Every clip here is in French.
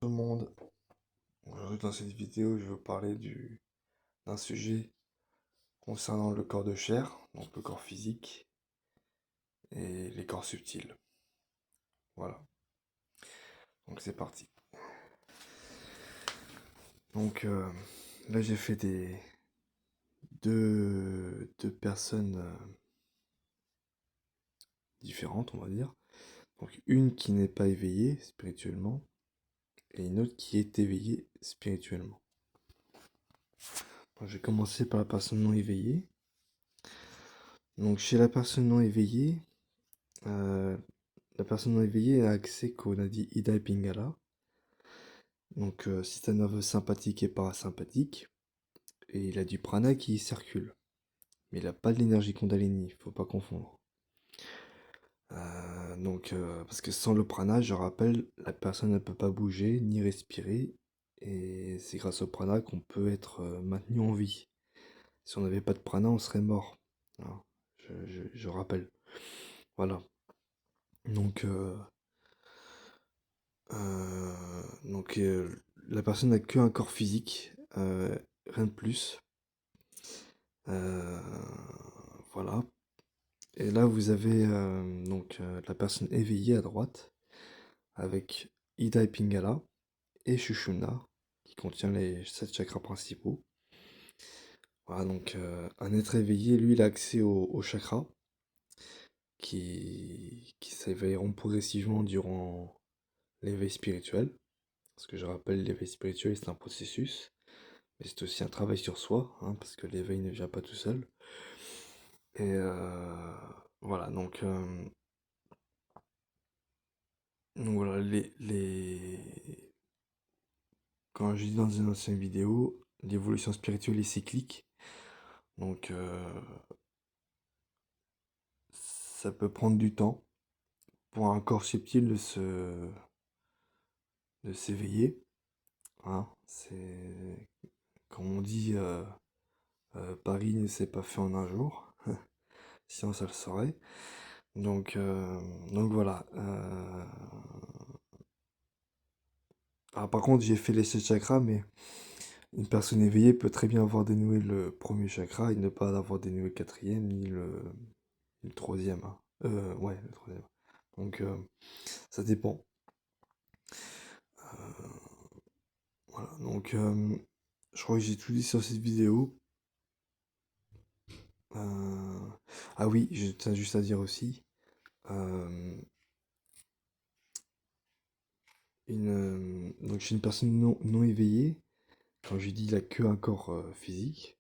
Tout le monde. Aujourd'hui, dans cette vidéo, je vais vous parler d'un sujet concernant le corps de chair, donc le corps physique, et les corps subtils. Voilà, donc c'est parti. Donc là, j'ai fait deux personnes différentes, on va dire. Donc une qui n'est pas éveillée spirituellement, et une autre qui est éveillée spirituellement. Donc, je vais commencer par la personne non éveillée. Donc chez la personne non éveillée, euh, la personne non éveillée a accès qu'on a dit Ida et Pingala, donc système nerveux sympathique et parasympathique, et il a du prana qui circule. Mais il n'a pas de l'énergie Kundalini, il faut pas confondre. Parce que sans le prana, je rappelle, la personne ne peut pas bouger ni respirer, et c'est grâce au prana qu'on peut être maintenu en vie. Si on n'avait pas de prana, on serait mort. Voilà. Je rappelle. Voilà. Donc, euh, la personne n'a qu'un corps physique, rien de plus. Euh, voilà. Et là, vous avez la personne éveillée à droite avec Ida et Pingala et Shushumna qui contient les 7 chakras principaux. Voilà, un être éveillé, lui, il a accès aux chakras qui s'éveilleront progressivement durant l'éveil spirituel. Parce que je rappelle, l'éveil spirituel, c'est un processus, mais c'est aussi un travail sur soi, hein, parce que l'éveil ne vient pas tout seul. Et voilà, donc voilà, quand je dis dans une ancienne vidéo, l'évolution spirituelle est cyclique. Donc ça peut prendre du temps pour un corps subtil de s'éveiller, hein. C'est comme on dit, Paris ne s'est pas fait en un jour, sinon ça le saurait. Donc, euh, donc voilà. Alors par contre, j'ai fait les 7 chakras, mais une personne éveillée peut très bien avoir dénoué le premier chakra et ne pas avoir dénoué le quatrième ni le troisième, hein. Ouais, le troisième. Donc, ça dépend. Voilà, je crois que j'ai tout dit sur cette vidéo. Euh, Ah oui, je tiens juste à dire aussi, euh, donc chez une personne non éveillée, quand je dis il a que un corps physique,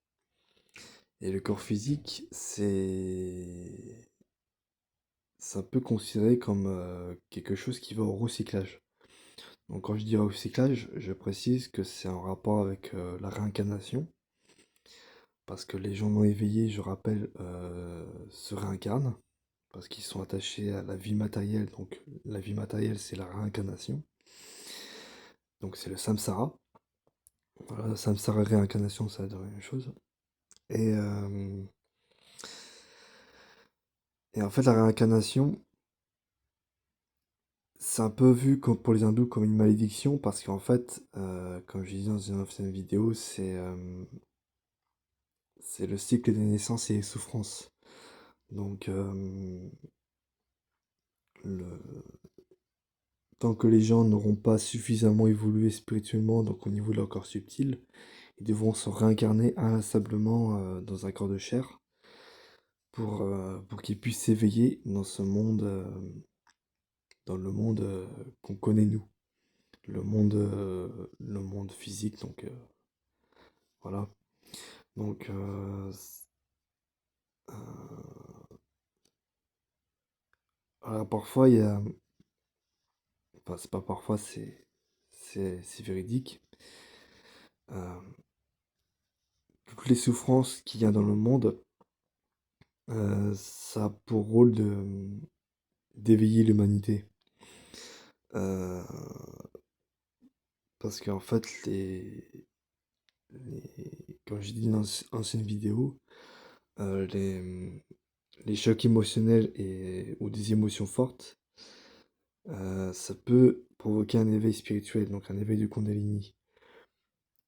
et le corps physique, c'est un peu considéré comme quelque chose qui va au recyclage. Donc quand je dis recyclage, je précise que c'est en rapport avec la réincarnation, parce que les gens non éveillés, je rappelle, se réincarnent, parce qu'ils sont attachés à la vie matérielle. Donc la vie matérielle, c'est la réincarnation. Donc c'est le samsara. Voilà, samsara et réincarnation, ça veut dire la même chose. Et, euh, et en fait, la réincarnation, c'est un peu vu comme, pour les hindous comme une malédiction, parce qu'en fait, comme je disais dans une ancienne vidéo, c'est le cycle des naissances et des souffrances. Donc, le, tant que les gens n'auront pas suffisamment évolué spirituellement, donc au niveau de leur corps subtil, ils devront se réincarner inlassablement dans un corps de chair pour qu'ils puissent s'éveiller dans ce monde, dans le monde qu'on connaît nous, le monde physique. Donc voilà. Donc euh, alors parfois il y a, enfin c'est pas parfois, c'est véridique. Euh, Toutes les souffrances qu'il y a dans le monde, ça a pour rôle d'éveiller l'humanité. Euh, Parce qu'en fait, comme j'ai dit dans une ancienne vidéo, euh, les, les chocs émotionnels ou des émotions fortes ça peut provoquer un éveil spirituel, donc un éveil de Kundalini.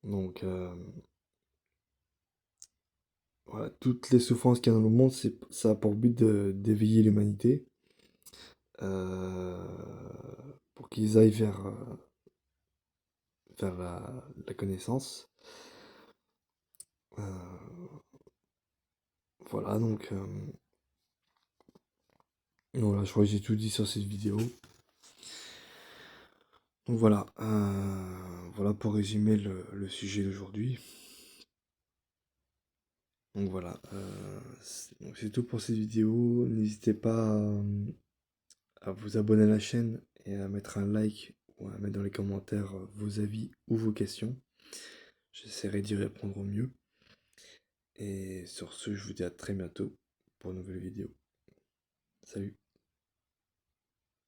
Donc voilà, toutes les souffrances qu'il y a dans le monde, ça a pour but d'éveiller l'humanité pour qu'ils aillent vers la connaissance. Euh, voilà, voilà, je crois que j'ai tout dit sur cette vidéo. Donc voilà, voilà pour résumer le sujet d'aujourd'hui. Donc voilà, donc c'est tout pour cette vidéo. N'hésitez pas à vous abonner à la chaîne et à mettre un like ou à mettre dans les commentaires vos avis ou vos questions. J'essaierai d'y répondre au mieux. Et sur ce, je vous dis à très bientôt pour une nouvelle vidéo. Salut!